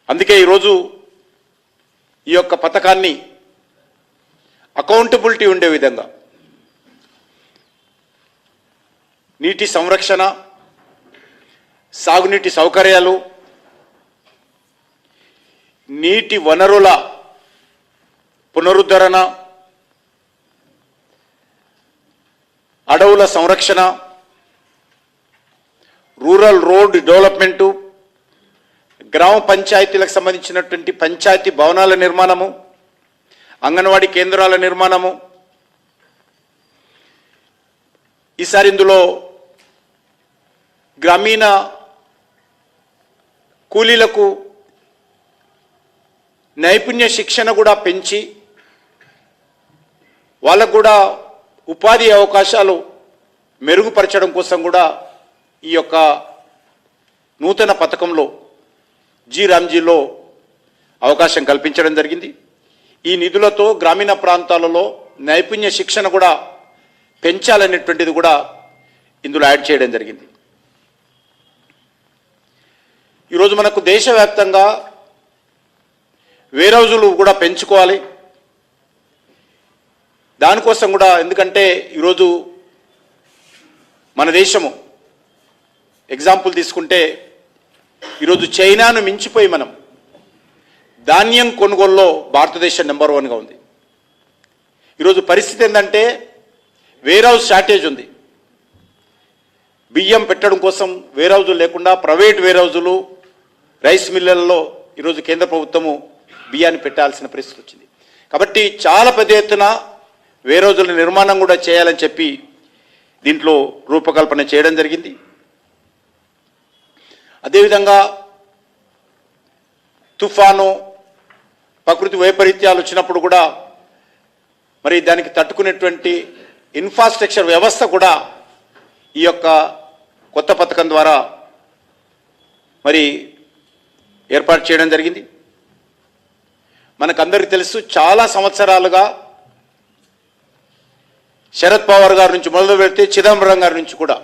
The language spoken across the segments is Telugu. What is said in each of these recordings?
అందుకే ఈరోజు ఈ యొక్క పథకాన్ని అకౌంటబిలిటీ ఉండే విధంగా నీటి సంరక్షణ, సాగునీటి సౌకర్యాలు, నీటి వనరుల పునరుద్ధరణ, అడవుల సంరక్షణ, రూరల్ రోడ్ డెవలప్మెంటు, గ్రామ పంచాయతీలకు సంబంధించినటువంటి పంచాయతీ భవనాల నిర్మాణము, అంగన్వాడీ కేంద్రాల నిర్మాణము. ఈసారి ఇందులో గ్రామీణ కూలీలకు నైపుణ్య శిక్షణ కూడా పెంచి వాళ్ళకు కూడా ఉపాధి అవకాశాలు మెరుగుపరచడం కోసం కూడా ఈ యొక్క నూతన పథకంలో రామ్జీలో అవకాశం కల్పించడం జరిగింది. ఈ నిధులతో గ్రామీణ ప్రాంతాలలో నైపుణ్య శిక్షణ కూడా పెంచాలనేటువంటిది కూడా ఇందులో యాడ్ చేయడం జరిగింది. ఈరోజు మనకు దేశవ్యాప్తంగా వేర్ హౌజులు కూడా పెంచుకోవాలి. దానికోసం కూడా, ఎందుకంటే ఈరోజు మన దేశము ఎగ్జాంపుల్ తీసుకుంటే ఈరోజు చైనాను మించిపోయి మనం ధాన్యం కొనుగోలులో భారతదేశం నెంబర్ 1గా ఉంది. ఈరోజు పరిస్థితి ఏంటంటే వేర్ హౌస్ షార్టేజ్ ఉంది. బియ్యం పెట్టడం కోసం వేర్ హౌజులు లేకుండా ప్రైవేట్ వేర్ హౌజులు, రైస్ మిల్లల్లో ఈరోజు కేంద్ర ప్రభుత్వము బియ్యాన్ని పెట్టాల్సిన పరిస్థితి వచ్చింది. కాబట్టి చాలా పెద్ద ఎత్తున వేర్ హౌజుల నిర్మాణం కూడా చేయాలని చెప్పి దీంట్లో రూపకల్పన చేయడం జరిగింది. అదేవిధంగా తుఫాను, ప్రకృతి వైపరీత్యాలు వచ్చినప్పుడు కూడా మరి దానికి తట్టుకునేటువంటి ఇన్ఫ్రాస్ట్రక్చర్ వ్యవస్థ కూడా ఈ యొక్క కొత్త పథకం ద్వారా మరి ఏర్పాటు చేయడం జరిగింది. మనకందరికీ తెలుసు, చాలా సంవత్సరాలుగా శరద్ పవార్ గారి నుంచి మొదలు పెడితే చిదంబరం గారి నుంచి కూడా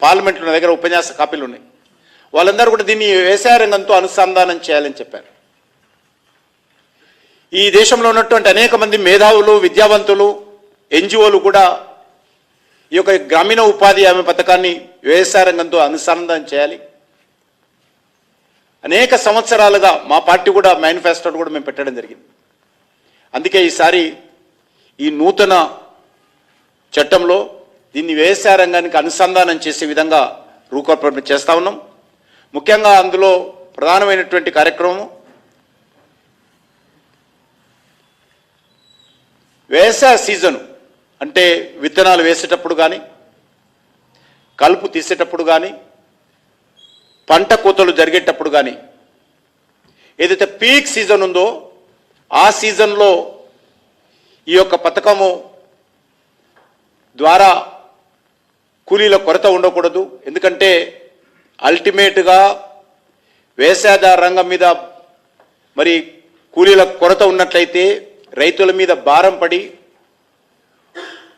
పార్లమెంట్లో నా దగ్గర ఉపన్యాస కాపీలు ఉన్నాయి. వాళ్ళందరూ కూడా దీన్ని వ్యవసాయ రంగంతో అనుసంధానం చేయాలని చెప్పారు. ఈ దేశంలో ఉన్నటువంటి అనేక మంది మేధావులు, విద్యావంతులు, ఎన్జిఓలు కూడా ఈ యొక్క గ్రామీణ ఉపాధి హామీ పథకాన్ని వ్యవసాయ రంగంతో అనుసంధానం చేయాలి. అనేక సంవత్సరాలుగా మా పార్టీ కూడా మేనిఫెస్టో కూడా మేము పెట్టడం జరిగింది. అందుకే ఈసారి ఈ నూతన చట్టంలో దీన్ని వ్యవసాయ రంగానికి అనుసంధానం చేసే విధంగా రూపకల్పన చేస్తూ ఉన్నాం. ముఖ్యంగా అందులో ప్రధానమైనటువంటి కార్యక్రమం వ్యవసాయ సీజను, అంటే విత్తనాలు వేసేటప్పుడు కానీ, కలుపు తీసేటప్పుడు కానీ, పంట కోతలు జరిగేటప్పుడు కానీ, ఏదైతే పీక్ సీజన్ ఉందో ఆ సీజన్లో ఈ యొక్క పథకము ద్వారా కూలీల కొరత ఉండకూడదు. ఎందుకంటే అల్టిమేట్గా వ్యవసాయ రంగం మీద మరి కూలీల కొరత ఉన్నట్లయితే రైతుల మీద భారం పడి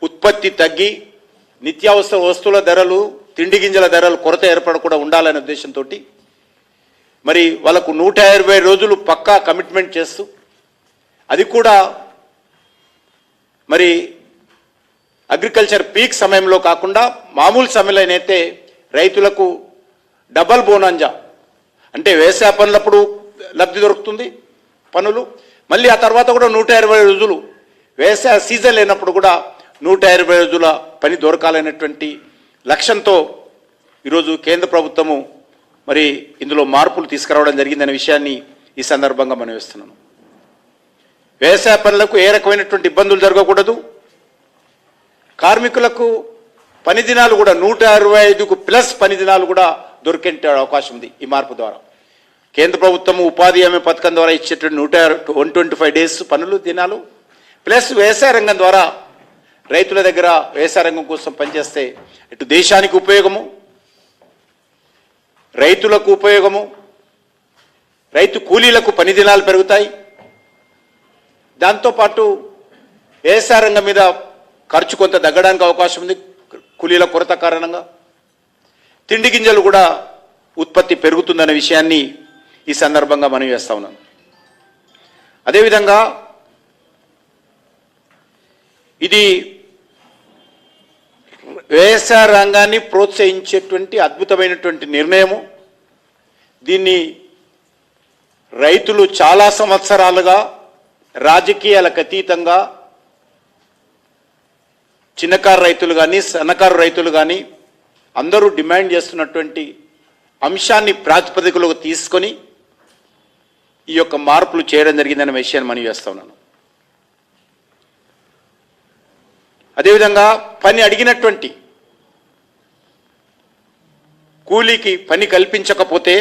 ఉత్పత్తి తగ్గి నిత్యావసర వస్తువుల ధరలు, తిండి గింజల ధరలు కొరత ఏర్పడకుండా ఉండాలనే ఉద్దేశంతో మరి వాళ్ళకు 120 రోజులు పక్కా కమిట్మెంట్ చేస్తూ, అది కూడా మరి అగ్రికల్చర్ పీక్ సమయంలో కాకుండా మామూలు సమయంలోనైతే రైతులకు డబల్ బోనాంజా, అంటే వ్యవసాయ పనులప్పుడు లబ్ధి దొరుకుతుంది పనులు, మళ్ళీ ఆ తర్వాత కూడా 120 రోజులు వ్యవసాయ సీజన్ లేనప్పుడు కూడా 120 రోజుల పని దొరకాలనేటువంటి లక్ష్యంతో ఈరోజు కేంద్ర ప్రభుత్వము మరి ఇందులో మార్పులు తీసుకురావడం జరిగిందనే విషయాన్ని ఈ సందర్భంగా మనం వేస్తున్నాను. వ్యవసాయ పనులకు ఏ రకమైనటువంటి ఇబ్బందులు జరగకూడదు. కార్మికులకు పని దినాలు కూడా 165కు ప్లస్ పని దినాలు కూడా దొరికే అవకాశం ఉంది ఈ మార్పు ద్వారా. కేంద్ర ప్రభుత్వం ఉపాధి హామీ పథకం ద్వారా ఇచ్చేటువంటి 125 డేస్ పనులు దినాలు ప్లస్ వ్యవసాయ రంగం ద్వారా రైతుల దగ్గర వ్యవసాయ రంగం కోసం పనిచేస్తే ఇటు దేశానికి ఉపయోగము, రైతులకు ఉపయోగము, రైతు కూలీలకు పని దినాలు పెరుగుతాయి. దాంతోపాటు వ్యవసాయ రంగం మీద ఖర్చు కొంత తగ్గడానికి అవకాశం ఉంది కూలీల కొరత కారణంగా. తిండి గింజలు కూడా ఉత్పత్తి పెరుగుతుందనే విషయాన్ని ఈ సందర్భంగా మనవి చేస్తా ఉన్నాను. అదేవిధంగా ఇది వ్యవసాయ రంగాన్ని ప్రోత్సహించేటువంటి అద్భుతమైనటువంటి నిర్ణయము. దీన్ని రైతులు చాలా సంవత్సరాలుగా రాజకీయాలకు అతీతంగా చిన్నకారు రైతులు కానీ సన్నకారు రైతులు కానీ అందరూ డిమాండ్ చేస్తున్నటువంటి అంశాన్ని ప్రాతిపదికలోకి తీసుకొని ఈ యొక్క మార్పులు చేయడం జరిగిందనే విషయాన్ని మనం చేస్తా ఉన్నాను. అదేవిధంగా పని అడిగినటువంటి కూలీకి పని కల్పించకపోతే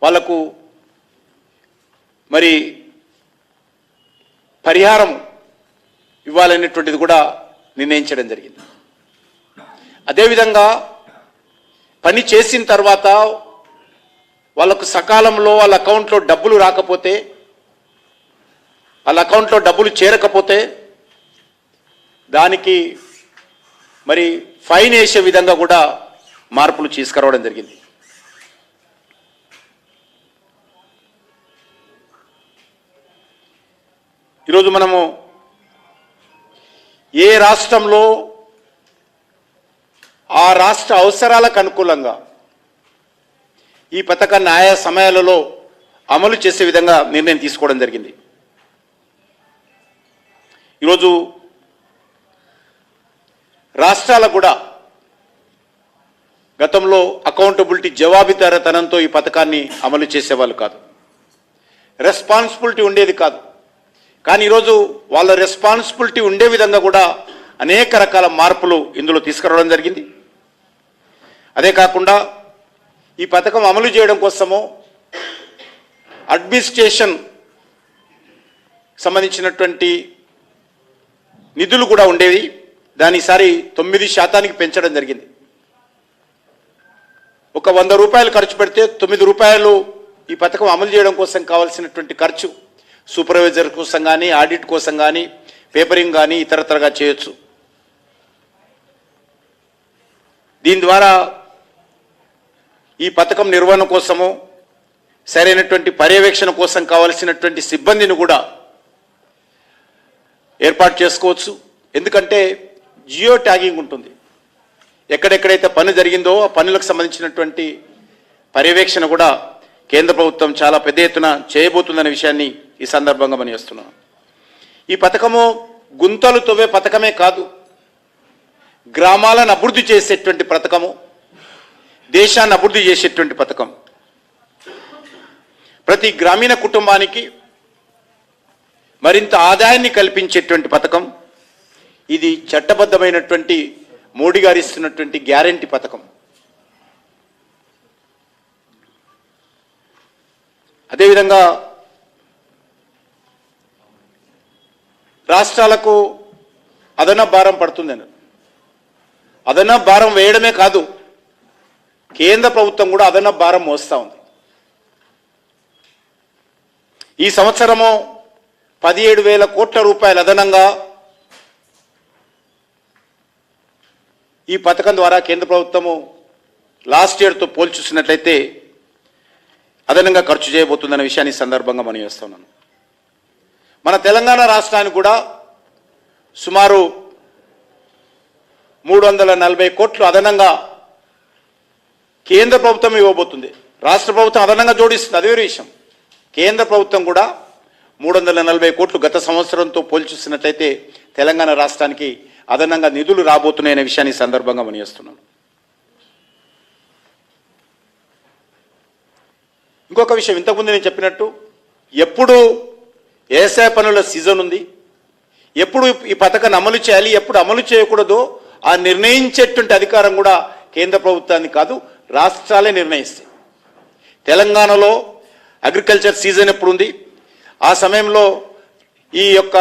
వాళ్లకు మరి పరిహారం ఇవ్వాలనేటువంటిది కూడా నిర్ణయించడం జరిగింది. అదేవిధంగా పని చేసిన తర్వాత వాళ్ళకు సకాలంలో వాళ్ళ అకౌంట్లో డబ్బులు రాకపోతే, వాళ్ళ అకౌంట్లో డబ్బులు చేరకపోతే దానికి మరి ఫైన్ వేసే విధంగా కూడా మార్పులు తీసుకురావడం జరిగింది. ఈరోజు మనము ఏ రాష్ట్రంలో ఆ రాష్ట్ర అవసరాలకు అనుకూలంగా ఈ పథకాన్ని ఆయా సమయాలలో అమలు చేసే విధంగా నిర్ణయం తీసుకోవడం జరిగింది. ఈరోజు రాష్ట్రాలకు కూడా గతంలో అకౌంటబిలిటీ జవాబుదారీతనంతో ఈ పథకాన్ని అమలు చేసేవాళ్ళు కాదు, రెస్పాన్సిబిలిటీ ఉండేది కాదు. కానీ ఈరోజు వాళ్ళ రెస్పాన్సిబిలిటీ ఉండే విధంగా కూడా అనేక రకాల మార్పులు ఇందులో తీసుకురావడం జరిగింది. అదే కాకుండా ఈ పథకం అమలు చేయడం కోసము అడ్మినిస్ట్రేషన్ సంబంధించినటువంటి నిధులు కూడా ఉండేవి. దాని ఈసారి 9% పెంచడం జరిగింది. ఒక 100 రూపాయలు ఖర్చు పెడితే 9 రూపాయలు ఈ పథకం అమలు చేయడం కోసం కావాల్సినటువంటి ఖర్చు సూపర్వైజర్ కోసం కానీ, ఆడిట్ కోసం కానీ, పేపరింగ్ కానీ ఇతరతరగా చేయొచ్చు. దీని ద్వారా ఈ పథకం నిర్వహణ కోసము సరైనటువంటి పర్యవేక్షణ కోసం కావాల్సినటువంటి సిబ్బందిని కూడా ఏర్పాటు చేసుకోవచ్చు. ఎందుకంటే జియో ట్యాగింగ్ ఉంటుంది. ఎక్కడెక్కడైతే పని జరిగిందో ఆ పనులకు సంబంధించినటువంటి పర్యవేక్షణ కూడా కేంద్ర ప్రభుత్వం చాలా పెద్ద ఎత్తున చేయబోతుందనే విషయాన్ని ఈ సందర్భంగా మనం చేస్తున్నాం. ఈ పథకము గుంతలు తవ్వే పథకమే కాదు, గ్రామాలను అభివృద్ధి చేసేటువంటి పథకము, దేశాన్ని అభివృద్ధి చేసేటువంటి పథకం. ప్రతి గ్రామీణ కుటుంబానికి మరింత ఆదాయాన్ని కల్పించేటువంటి పథకం. ఇది చట్టబద్ధమైనటువంటి మోడీ గారు ఇస్తున్నటువంటి గ్యారంటీ పథకం. అదేవిధంగా రాష్ట్రాలకు అదనపు భారం పడుతుందని, అదనపు భారం వేయడమే కాదు, కేంద్ర ప్రభుత్వం కూడా అదనపు భారం మోస్తూ ఉంది. ఈ సంవత్సరము 17,000 కోట్ల రూపాయలు అదనంగా ఈ పథకం ద్వారా కేంద్ర ప్రభుత్వము లాస్ట్ ఇయర్తో పోల్చి చూసినట్లయితే అదనంగా ఖర్చు చేయబోతుందనే విషయాన్ని సందర్భంగా మనం చేస్తున్నాను. మన తెలంగాణ రాష్ట్రానికి కూడా సుమారు 340 కోట్లు అదనంగా కేంద్ర ప్రభుత్వం ఇవ్వబోతుంది. రాష్ట్ర ప్రభుత్వం అదనంగా జోడిస్తుంది, అదే విషయం. కేంద్ర ప్రభుత్వం కూడా 340 కోట్లు గత సంవత్సరంతో పోల్చి చూసినట్లయితే తెలంగాణ రాష్ట్రానికి అదనంగా నిధులు రాబోతున్నాయనే విషయాన్ని సందర్భంగా మనం చేస్తున్నాను. ఇంకొక విషయం, ఇంతకుముందు నేను చెప్పినట్టు ఎప్పుడు వ్యవసాయ పనుల సీజన్ ఉంది, ఎప్పుడు ఈ పథకాన్ని అమలు చేయాలి, ఎప్పుడు అమలు చేయకూడదో ఆ నిర్ణయించేటువంటి అధికారం కూడా కేంద్ర ప్రభుత్వాన్ని కాదు, రాష్ట్రాలే నిర్ణయిస్తాయి. తెలంగాణలో అగ్రికల్చర్ సీజన్ ఎప్పుడు ఉంది, ఆ సమయంలో ఈ యొక్క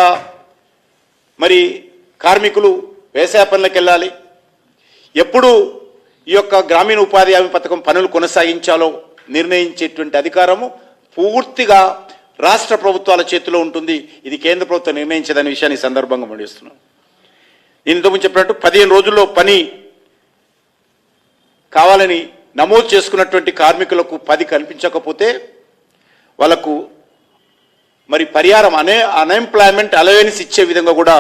మరి కార్మికులు వ్యవసాయ పనులకు వెళ్ళాలి, ఎప్పుడు ఈ యొక్క గ్రామీణ ఉపాధి హామీ పథకం పనులు కొనసాగించాలో నిర్ణయించేటువంటి అధికారము పూర్తిగా రాష్ట్ర ప్రభుత్వాల చేతిలో ఉంటుంది. ఇది కేంద్ర ప్రభుత్వం నిర్ణయించదనే విషయాన్ని సందర్భంగా మండిస్తున్నాం. నేను ఇంతకుముందు చెప్పినట్టు 15 రోజుల్లో పని కావాలని నమోదు చేసుకున్నటువంటి కార్మికులకు 10 కల్పించకపోతే వాళ్ళకు మరి పరిహారం అన్ఎంప్లాయ్మెంట్ అలవెన్స్ ఇచ్చే విధంగా కూడా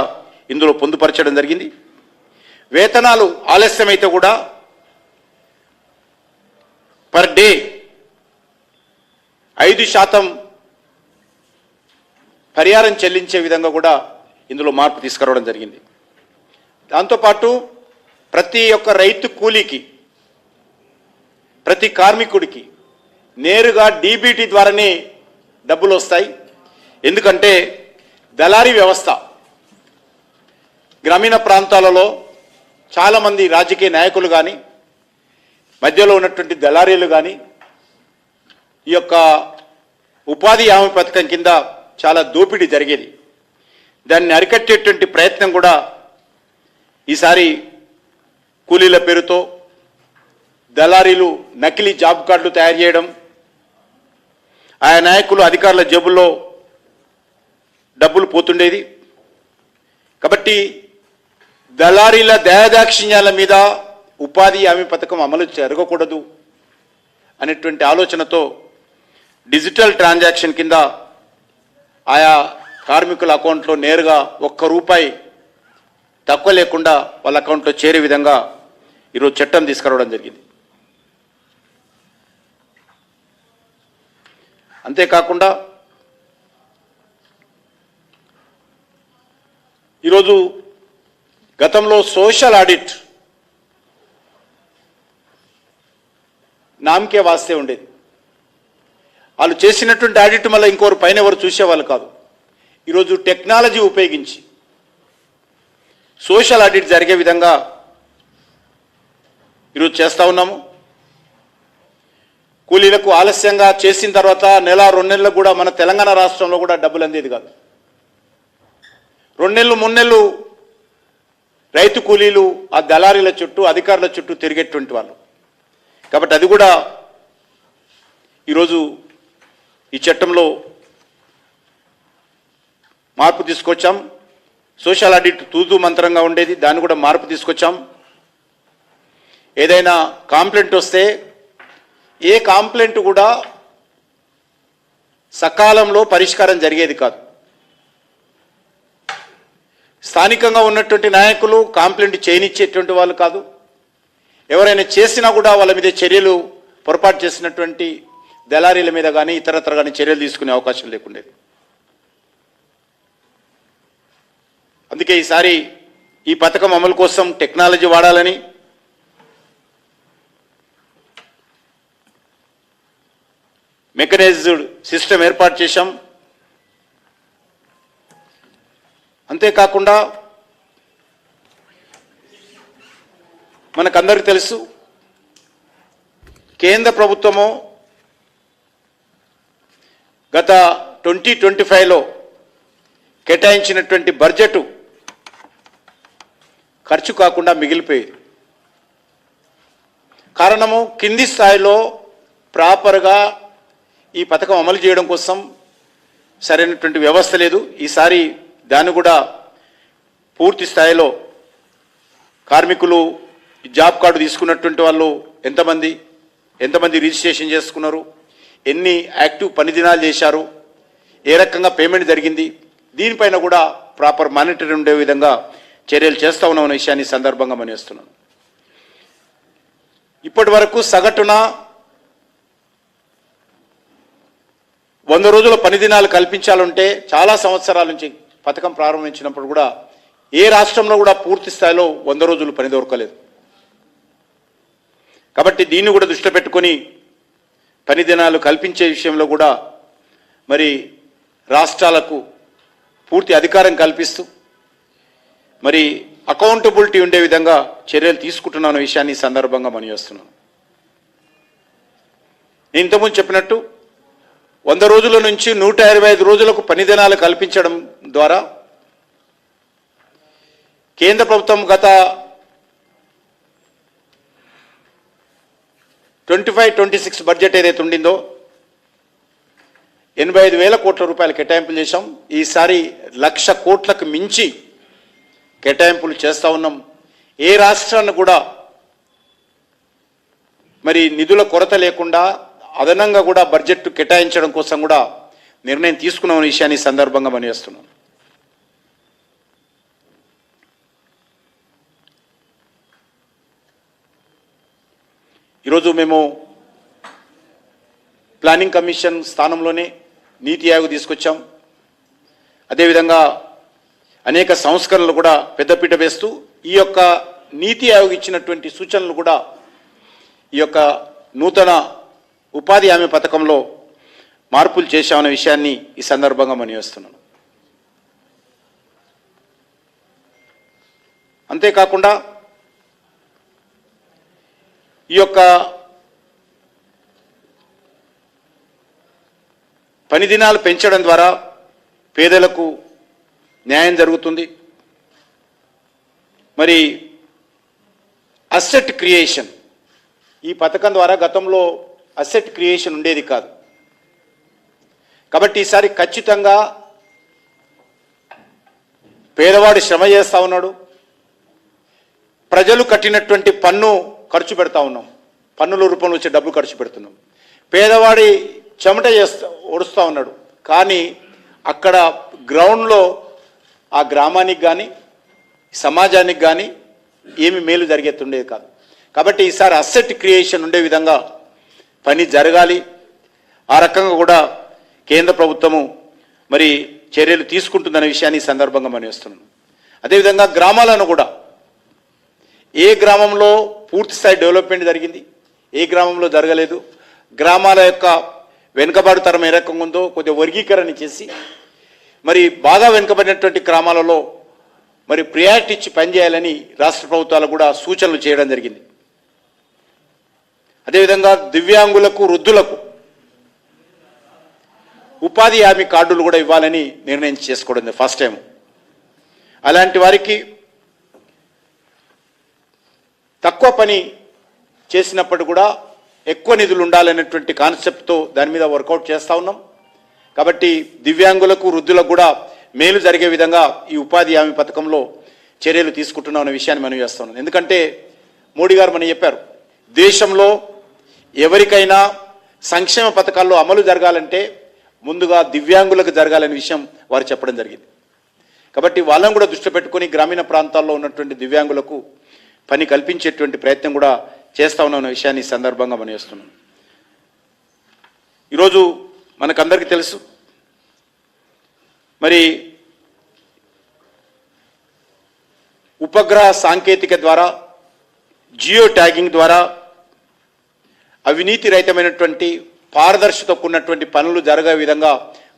ఇందులో పొందుపరచడం జరిగింది. వేతనాలు ఆలస్యమైతే కూడా పర్ డే 5% పరిహారం చెల్లించే విధంగా కూడా ఇందులో మార్పు తీసుకురావడం జరిగింది. దాంతోపాటు ప్రతి ఒక్క రైతు కూలీకి, ప్రతి కార్మికుడికి నేరుగా డీబీటీ ద్వారానే డబ్బులు వస్తాయి. ఎందుకంటే దళారీ వ్యవస్థ గ్రామీణ ప్రాంతాలలో చాలామంది రాజకీయ నాయకులు కానీ, మధ్యలో ఉన్నటువంటి దళారీలు కానీ ఈ యొక్క ఉపాధి హామీ పథకం కింద చాలా దోపిడీ జరిగేది. దాన్ని అరికట్టేటువంటి ప్రయత్నం కూడా ఈసారి కూలీల పేరుతో దళారీలు నకిలీ జాబ్ కార్డులు తయారు చేయడం, ఆయా నాయకులు అధికారుల జేబుల్లో డబ్బులు పోతుండేది. కాబట్టి దళారీల దయాదాక్షిణ్యాల మీద ఉపాధి హామీ పథకం అమలు జరగకూడదు అనేటువంటి ఆలోచనతో డిజిటల్ ట్రాన్సాక్షన్ కింద ఆయా కార్మికుల అకౌంట్లో నేరుగా ₹1 తక్కువ లేకుండా వాళ్ళ అకౌంట్లో చేరే విధంగా ఈరోజు చట్టం తీసుకురావడం జరిగింది. అంతేకాకుండా ఈరోజు గతంలో సోషల్ ఆడిట్ నామకే వాస్తే ఉండేది. వాళ్ళు చేసినటువంటి ఆడిట్ మళ్ళీ ఇంకోరు పైన ఎవరు చూసేవాళ్ళు కాదు. ఈరోజు టెక్నాలజీ ఉపయోగించి సోషల్ ఆడిట్ జరిగే విధంగా ఈరోజు చేస్తూ ఉన్నాము. కూలీలకు ఆలస్యంగా చేసిన తర్వాత నెల 2 నెలలకు కూడా మన తెలంగాణ రాష్ట్రంలో కూడా డబ్బులు అందేది కాదు. 2 నెలలు 3 నెలలు రైతు కూలీలు ఆ దళారీల చుట్టూ, అధికారుల చుట్టూ తిరిగేటువంటి వాళ్ళు. కాబట్టి అది కూడా ఈరోజు ఈ చట్టంలో మార్పు తీసుకొచ్చాం. సోషల్ ఆడిట్ తూతూ మంత్రంగా ఉండేది, దాన్ని కూడా మార్పు తీసుకొచ్చాం. ఏదైనా కాంప్లైంట్ వస్తే ఏ కాంప్లైంట్ కూడా సకాలంలో పరిష్కారం జరిగేది కాదు. స్థానికంగా ఉన్నటువంటి నాయకులు కాంప్లైంట్ చేయనిచ్చేటువంటి వాళ్ళు కాదు. ఎవరైనా చేసినా కూడా వాళ్ళ మీద చర్యలు, పొరపాటు చేసినటువంటి దళారీల మీద కానీ ఇతరత్ర కానీ చర్యలు తీసుకునే అవకాశం లేకుండేది. అందుకే ఈసారి ఈ పథకం అమలు కోసం టెక్నాలజీ వాడాలని, మెకనైజ్డ్ సిస్టమ్ ఏర్పాటు చేశాం. అంతేకాకుండా మనకందరికీ తెలుసు, కేంద్ర ప్రభుత్వము గత 2025లో కేటాయించినటువంటి బడ్జెట్ ఖర్చు కాకుండా మిగిలిపోయేది. కారణము కింది స్థాయిలో ప్రాపర్గా ఈ పథకం అమలు చేయడం కోసం సరైనటువంటి వ్యవస్థ లేదు. ఈసారి దాన్ని కూడా పూర్తి స్థాయిలో కార్మికులు జాబ్ కార్డు తీసుకున్నటువంటి వాళ్ళు ఎంతమంది రిజిస్ట్రేషన్ చేసుకున్నారు, ఎన్ని యాక్టివ్ పని దినాలు చేశారు, ఏ రకంగా పేమెంట్ జరిగింది, దీనిపైన కూడా ప్రాపర్ మానిటరింగ్ ఉండే విధంగా చర్యలు చేస్తూ ఉన్నామన్న విషయాన్ని సందర్భంగా మనవేస్తున్నాను. ఇప్పటి వరకు సగటున 100 రోజుల పని దినాలు కల్పించాలంటే చాలా సంవత్సరాల నుంచి పథకం ప్రారంభించినప్పుడు కూడా ఏ రాష్ట్రంలో కూడా పూర్తి స్థాయిలో 100 రోజులు పని దొరకలేదు. కాబట్టి దీన్ని కూడా దృష్టిలో పెట్టుకొని పని దినాలు కల్పించే విషయంలో కూడా మరి రాష్ట్రాలకు పూర్తి అధికారం కల్పిస్తూ మరి అకౌంటబిలిటీ ఉండే విధంగా చర్యలు తీసుకుంటున్న విషయాన్ని సందర్భంగా మనవేస్తున్నాను. నేను ఇంతకుముందు చెప్పినట్టు 100 రోజుల నుంచి 125 రోజులకు పని దినాలు కల్పించడం ద్వారా కేంద్ర ప్రభుత్వం గత 25-26 బడ్జెట్ ఏదైతే ఉండిందో 85,000 కోట్ల రూపాయలు కేటాయింపులు చేశాం. ఈసారి 1,00,000 కోట్లకు మించి కేటాయింపులు చేస్తూ ఉన్నాం. ఏ రాష్ట్రాన్ని కూడా మరి నిధుల కొరత లేకుండా అదనంగా కూడా బడ్జెట్ కేటాయించడం కోసం కూడా నిర్ణయం తీసుకున్న విషయాన్ని ఈ సందర్భంగా మనవేస్తున్నాను. ఈరోజు మేము ప్లానింగ్ కమిషన్ స్థానంలోనే నీతి ఆయోగ్ తీసుకొచ్చాం. అదేవిధంగా అనేక సంస్కరణలు కూడా పెద్దపీట వేస్తూ ఈ యొక్క నీతి ఆయోగ్ ఇచ్చినటువంటి సూచనలు కూడా ఈ యొక్క నూతన ఉపాధి హామీ పథకంలో మార్పులు చేశామనే విషయాన్ని ఈ సందర్భంగా మనవేస్తున్నాను. అంతేకాకుండా ఈ యొక్క పని దినాలు పెంచడం ద్వారా పేదలకు న్యాయం జరుగుతుంది. మరి అసెట్ క్రియేషన్, ఈ పథకం ద్వారా గతంలో అసెట్ క్రియేషన్ ఉండేది కాదు. కాబట్టి ఈసారి ఖచ్చితంగా పేదవాడు శ్రమ చేస్తూ ఉన్నాడు, ప్రజలు కట్టినటువంటి పన్ను ఖర్చు పెడతా ఉన్నాం, పన్నుల రూపంలో వచ్చే డబ్బు ఖర్చు పెడుతున్నాం. పేదవాడి చెమట ఒడుస్తూ ఉన్నాడు, కానీ అక్కడ గ్రౌండ్లో ఆ గ్రామానికి కానీ సమాజానికి కానీ ఏమి మేలు జరిగేస్తుండేది కాదు. కాబట్టి ఈసారి అసెట్ క్రియేషన్ ఉండే విధంగా పని జరగాలి. ఆ రకంగా కూడా కేంద్ర ప్రభుత్వము మరి చర్యలు తీసుకుంటుందనే విషయాన్ని ఈ సందర్భంగా మనవేస్తున్నాను. అదేవిధంగా గ్రామాలను కూడా ఏ గ్రామంలో పూర్తి స్థాయి డెవలప్మెంట్ జరిగింది, ఏ గ్రామంలో జరగలేదు, గ్రామాల యొక్క వెనుకబాటుతరం ఏ రకంగా ఉందో కొద్దిగా వర్గీకరణ చేసి మరి బాగా వెనుకబడినటువంటి గ్రామాలలో మరి ప్రియారిటీ ఇచ్చి పనిచేయాలని రాష్ట్ర ప్రభుత్వాలు కూడా సూచనలు చేయడం జరిగింది. అదేవిధంగా దివ్యాంగులకు, వృద్ధులకు ఉపాధి హామీ కార్డులు కూడా ఇవ్వాలని నిర్ణయం చేసుకోవడం ఫస్ట్ టైం. అలాంటి వారికి తక్కువ పని చేసినప్పుడు కూడా ఎక్కువ నిధులు ఉండాలనేటువంటి కాన్సెప్ట్తో దాని మీద వర్కౌట్ చేస్తూ ఉన్నాం. కాబట్టి దివ్యాంగులకు, వృద్ధులకు కూడా మేలు జరిగే విధంగా ఈ ఉపాధి హామీ పథకంలో చర్యలు తీసుకుంటున్నాం అనే విషయాన్ని మనం చేస్తూ ఉన్నాం. ఎందుకంటే మోడీ గారు మనం చెప్పారు, దేశంలో ఎవరికైనా సంక్షేమ పథకాల్లో అమలు జరగాలంటే ముందుగా దివ్యాంగులకు జరగాలనే విషయం వారు చెప్పడం జరిగింది. కాబట్టి వాళ్ళని కూడా దృష్టి పెట్టుకొని గ్రామీణ ప్రాంతాల్లో ఉన్నటువంటి దివ్యాంగులకు పని కల్పించేటువంటి ప్రయత్నం కూడా చేస్తా ఉన్న విషయాన్ని ఈ సందర్భంగా మనం చేస్తున్నాం. ఈరోజు మనకందరికీ తెలుసు, మరి ఉపగ్రహ సాంకేతిక ద్వారా, జియో ట్యాగింగ్ ద్వారా అవినీతి రహితమైనటువంటి పారదర్శకత ఉన్నటువంటి పనులు జరగే విధంగా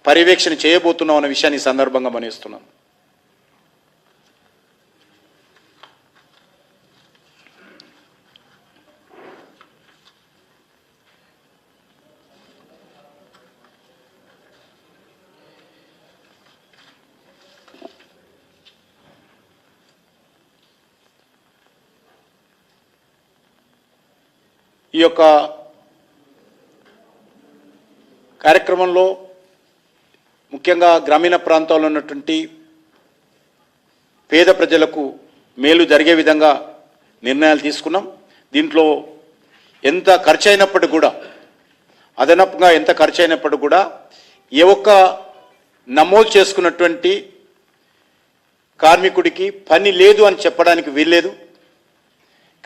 పర్యవేక్షణ చేయబోతున్నాం అనే విషయాన్ని ఈ సందర్భంగా మనం చేస్తున్నాం. ఈ యొక్క కార్యక్రమంలో ముఖ్యంగా గ్రామీణ ప్రాంతాల్లో ఉన్నటువంటి పేద ప్రజలకు మేలు జరిగే విధంగా నిర్ణయాలు తీసుకున్నాం. దీంట్లో ఎంత ఖర్చు అయినప్పటికీ కూడా, అదనపుగా ఎంత ఖర్చు అయినప్పటికీ కూడా ఏ ఒక్క నమోదు చేసుకున్నటువంటి కార్మికుడికి పని లేదు అని చెప్పడానికి వీల్లేదు.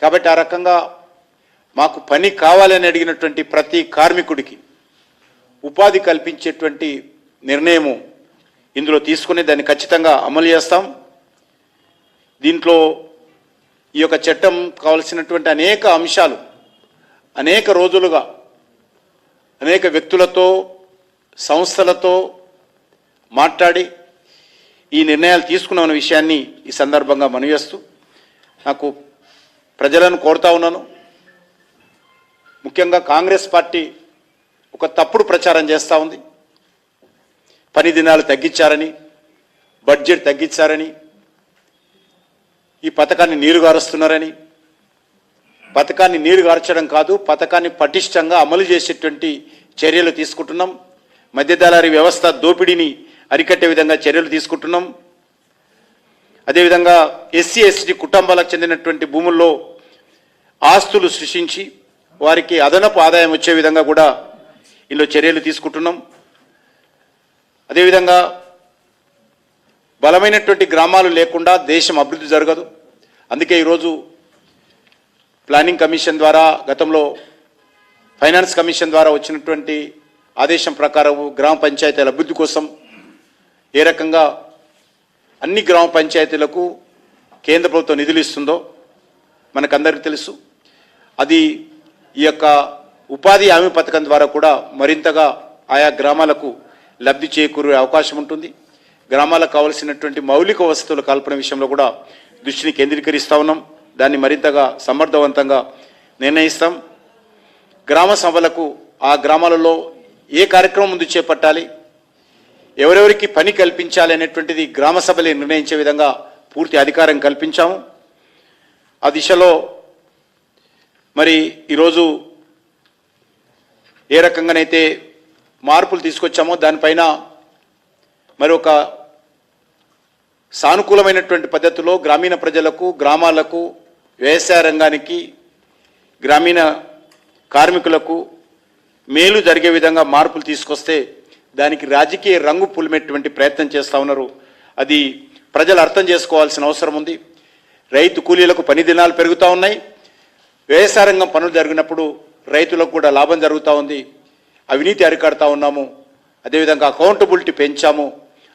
కాబట్టి ఆ రకంగా మాకు పని కావాలని అడిగినటువంటి ప్రతి కార్మికుడికి ఉపాధి కల్పించేటువంటి నిర్ణయము ఇందులో తీసుకుని దాన్ని ఖచ్చితంగా అమలు చేస్తాం. దీంట్లో ఈ యొక్క చట్టం కావలసినటువంటి అనేక అంశాలు అనేక రోజులుగా అనేక వ్యక్తులతో, సంస్థలతో మాట్లాడి ఈ నిర్ణయాలు తీసుకున్న విషయాన్ని ఈ సందర్భంగా మనవి చేస్తూ నాకు ప్రజలను కోరుతా ఉన్నాను. ముఖ్యంగా కాంగ్రెస్ పార్టీ ఒక తప్పుడు ప్రచారం చేస్తూ ఉంది. పని దినాలు తగ్గించారని, బడ్జెట్ తగ్గించారని, ఈ పథకాన్ని నీరుగారుస్తున్నారని. పథకాన్ని నీరుగార్చడం కాదు, పథకాన్ని పటిష్టంగా అమలు చేసేటువంటి చర్యలు తీసుకుంటున్నాం. మధ్యదళారీ వ్యవస్థ దోపిడీని అరికట్టే విధంగా చర్యలు తీసుకుంటున్నాం. అదేవిధంగా ఎస్సీ ఎస్టీ కుటుంబాలకు చెందినటువంటి భూముల్లో ఆస్తులు సృష్టించి వారికి అదనపు ఆదాయం వచ్చే విధంగా కూడా ఇందులో చర్యలు తీసుకుంటున్నాం. అదేవిధంగా బలమైనటువంటి గ్రామాలు లేకుండా దేశం అభివృద్ధి జరగదు. అందుకే ఈరోజు ప్లానింగ్ కమిషన్ ద్వారా, గతంలో ఫైనాన్స్ కమిషన్ ద్వారా వచ్చినటువంటి ఆదేశం ప్రకారం గ్రామ పంచాయతీల అభివృద్ధి కోసం ఏ రకంగా అన్ని గ్రామ పంచాయతీలకు కేంద్ర ప్రభుత్వం నిధులు ఇస్తుందో మనకందరికీ తెలుసు. అది ఈ యొక్క ఉపాధి హామీ పథకం ద్వారా కూడా మరింతగా ఆయా గ్రామాలకు లబ్ధి చేకూరే అవకాశం ఉంటుంది. గ్రామాలకు కావలసినటువంటి మౌలిక వసతుల కల్పన విషయంలో కూడా దృష్టిని కేంద్రీకరిస్తూ ఉన్నాం. దాన్ని మరింతగా సమర్థవంతంగా నిర్ణయిస్తాం. గ్రామ సభలకు ఆ గ్రామాలలో ఏ కార్యక్రమం ముందు చేపట్టాలి, ఎవరెవరికి పని కల్పించాలి అనేటువంటిది గ్రామ సభలే నిర్ణయించే విధంగా పూర్తి అధికారం కల్పించాము. ఆ దిశలో మరి ఈరోజు ఏ రకంగానైతే మార్పులు తీసుకొచ్చామో దానిపైన మరి ఒక సానుకూలమైనటువంటి పద్ధతిలో గ్రామీణ ప్రజలకు, గ్రామాలకు, వ్యవసాయ రంగానికి, గ్రామీణ కార్మికులకు మేలు జరిగే విధంగా మార్పులు తీసుకొస్తే దానికి రాజకీయ రంగు పులిమేటువంటి ప్రయత్నం చేస్తూ ఉన్నారు. అది ప్రజలు అర్థం చేసుకోవాల్సిన అవసరం ఉంది. రైతు కూలీలకు పని దినాలు పెరుగుతూ ఉన్నాయి. వ్యవసాయ రంగం పనులు జరిగినప్పుడు రైతులకు కూడా లాభం జరుగుతూ ఉంది. అవినీతి అరికడతా ఉన్నాము. అదేవిధంగా అకౌంటబిలిటీ పెంచాము,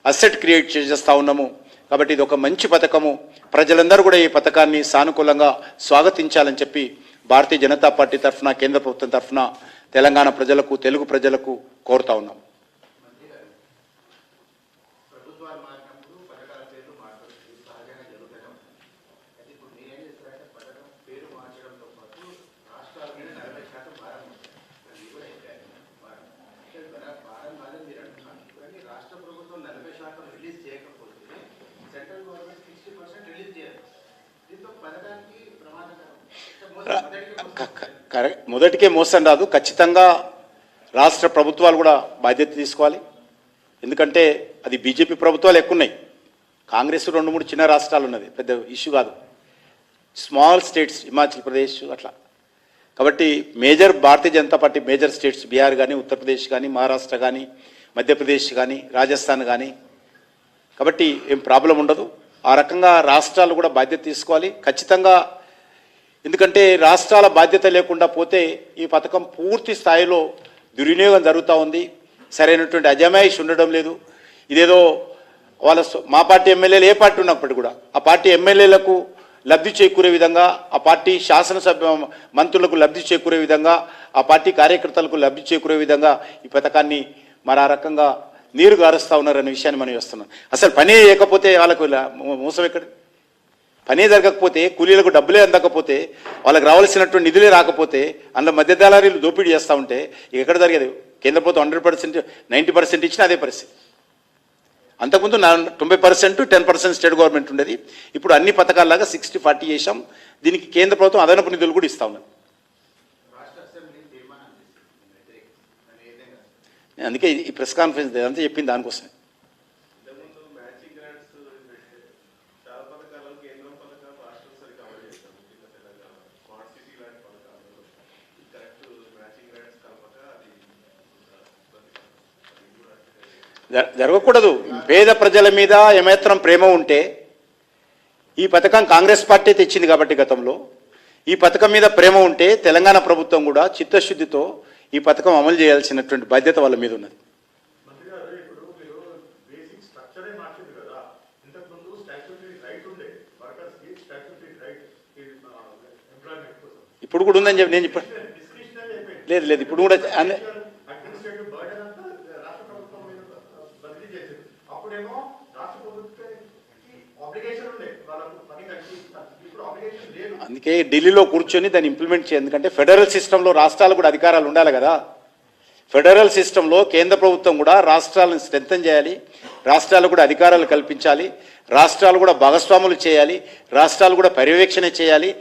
అసెట్ క్రియేట్ చేసేస్తూ ఉన్నాము. కాబట్టి ఇది ఒక మంచి పథకము. ప్రజలందరూ కూడా ఈ పథకాన్ని సానుకూలంగా స్వాగతించాలని చెప్పి భారతీయ జనతా పార్టీ తరఫున, కేంద్ర ప్రభుత్వం తరఫున తెలంగాణ ప్రజలకు, తెలుగు ప్రజలకు కోరుతా ఉన్నాం. మొదటికే మోసం రాదు. ఖచ్చితంగా రాష్ట్ర ప్రభుత్వాలు కూడా బాధ్యత తీసుకోవాలి. ఎందుకంటే అది బీజేపీ ప్రభుత్వాలు ఎక్కువ ఉన్నాయి. కాంగ్రెస్ 2-3 చిన్న రాష్ట్రాలు ఉన్నది, పెద్ద ఇష్యూ కాదు. స్మాల్ స్టేట్స్, హిమాచల్ ప్రదేశ్ అట్లా. కాబట్టి major Bharatiya Janata Party major states Bihar కానీ, ఉత్తరప్రదేశ్ కానీ, మహారాష్ట్ర కానీ, మధ్యప్రదేశ్ కానీ, రాజస్థాన్ కానీ. కాబట్టి ఏం ప్రాబ్లం ఉండదు. ఆ రకంగా రాష్ట్రాలు కూడా బాధ్యత తీసుకోవాలి ఖచ్చితంగా. ఎందుకంటే రాష్ట్రాల బాధ్యత లేకుండా పోతే ఈ పథకం పూర్తి స్థాయిలో దుర్వినియోగం జరుగుతూ ఉంది. సరైనటువంటి అజమాయిషి ఉండడం లేదు. ఇదేదో వాళ్ళ మా పార్టీ ఎమ్మెల్యేలు ఏ పార్టీ ఉన్నప్పటికీ కూడా ఆ పార్టీ ఎమ్మెల్యేలకు లబ్ధి చేకూరే విధంగా, ఆ పార్టీ శాసనసభ మంత్రులకు లబ్ధి చేకూరే విధంగా, ఆ పార్టీ కార్యకర్తలకు లబ్ధి చేకూరే విధంగా ఈ పథకాన్ని మరి ఆ రకంగా నీరు గారుస్తూ ఉన్నారనే విషయాన్ని మనం చేస్తున్నాం. అసలు పనే చేయకపోతే వాళ్ళకు మోసం ఎక్కడ? పనే జరగకపోతే, కూలీలకు డబ్బులే అందకపోతే, వాళ్ళకి రావాల్సినటువంటి నిధులే రాకపోతే, అందులో మధ్య దళారీలు దోపిడీ చేస్తూ ఉంటే ఎక్కడ జరిగేది? కేంద్ర ప్రభుత్వం 100%, 90% ఇచ్చినా అదే పరిస్థితి. అంతకుముందు 90%, 10% స్టేట్ గవర్నమెంట్ ఉండేది. ఇప్పుడు అన్ని పథకాల్లాగా 60-40 చేశాం. దీనికి కేంద్ర ప్రభుత్వం అదనపు నిధులు కూడా ఇస్తా ఉన్నది. అందుకే ఈ ప్రెస్ కాన్ఫరెన్స్ అంతా చెప్పింది దానికోసమే. జరగకూడదు. పేద ప్రజల మీద ఏమాత్రం ప్రేమ ఉంటే, ఈ పథకం కాంగ్రెస్ పార్టీ తెచ్చింది కాబట్టి గతంలో, ఈ పథకం మీద ప్రేమ ఉంటే తెలంగాణ ప్రభుత్వం కూడా చిత్తశుద్ధితో ఈ పథకం అమలు చేయాల్సినటువంటి బాధ్యత వాళ్ళ మీద ఉన్నది. ఇప్పుడు కూడా ఉందని చెప్పి నేను చెప్పాను. లేదు ఇప్పుడు కూడా అందుకే ఢిల్లీలో కూర్చొని దాన్ని ఇంప్లిమెంట్ చేయాలి. ఎందుకంటే ఫెడరల్ సిస్టంలో రాష్ట్రాలు కూడా అధికారాలు ఉండాలి కదా. ఫెడరల్ సిస్టంలో కేంద్ర ప్రభుత్వం కూడా రాష్ట్రాలను స్ట్రెంథన్ చేయాలి, రాష్ట్రాలు కూడా అధికారాలు కల్పించాలి, రాష్ట్రాలు కూడా భాగస్వాములు చేయాలి, రాష్ట్రాలు కూడా పర్యవేక్షణ చేయాలి.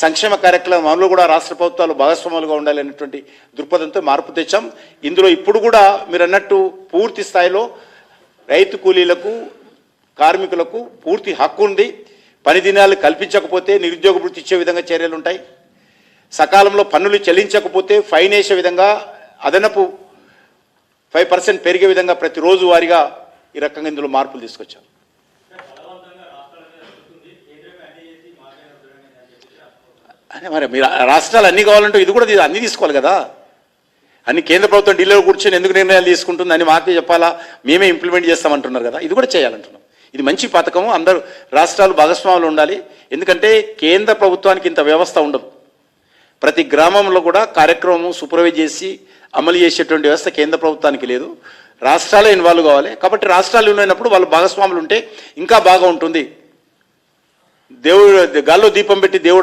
సంక్షేమ కార్యక్రమంలో కూడా రాష్ట్ర ప్రభుత్వాలు భాగస్వాములుగా ఉండాలి అనేటువంటి దృక్పథంతో మార్పు తెచ్చాం. ఇందులో ఇప్పుడు కూడా మీరు అన్నట్టు పూర్తి స్థాయిలో రైతు కూలీలకు, కార్మికులకు పూర్తి హక్కు ఉంది. పని దినాలు కల్పించకపోతే నిరుద్యోగ వృత్తి ఇచ్చే విధంగా చర్యలు ఉంటాయి. సకాలంలో పన్నులు చెల్లించకపోతే ఫైన్ వేసే విధంగా అదనపు 5% పెరిగే విధంగా ప్రతిరోజు వారీగా ఈ రకంగా ఇందులో మార్పులు తీసుకొచ్చారు. అదే మరి మీరు రాష్ట్రాలు అన్నీ కావాలంటే ఇది కూడా అన్నీ తీసుకోవాలి కదా. అన్ని కేంద్ర ప్రభుత్వం ఢిల్లీలో కూర్చొని ఎందుకు నిర్ణయాలు తీసుకుంటుంది అని మాకే చెప్పాలా, మేమే ఇంప్లిమెంట్ చేస్తామంటున్నారు కదా. ఇది కూడా చేయాలంటున్నాం. ఇది మంచి పథకం, అందరూ రాష్ట్రాలు భాగస్వాములు ఉండాలి. ఎందుకంటే కేంద్ర ప్రభుత్వానికి ఇంత వ్యవస్థ ఉండదు. ప్రతి గ్రామంలో కూడా కార్యక్రమం సూపర్వైజ్ చేసి అమలు చేసేటువంటి వ్యవస్థ కేంద్ర ప్రభుత్వానికి లేదు. రాష్ట్రాలే ఇన్వాల్వ్ కావాలి. కాబట్టి రాష్ట్రాలు ఉన్నప్పుడు వాళ్ళు భాగస్వాములు ఉంటే ఇంకా బాగా ఉంటుంది. దేవుడు గాల్లో దీపం పెట్టి దేవుడు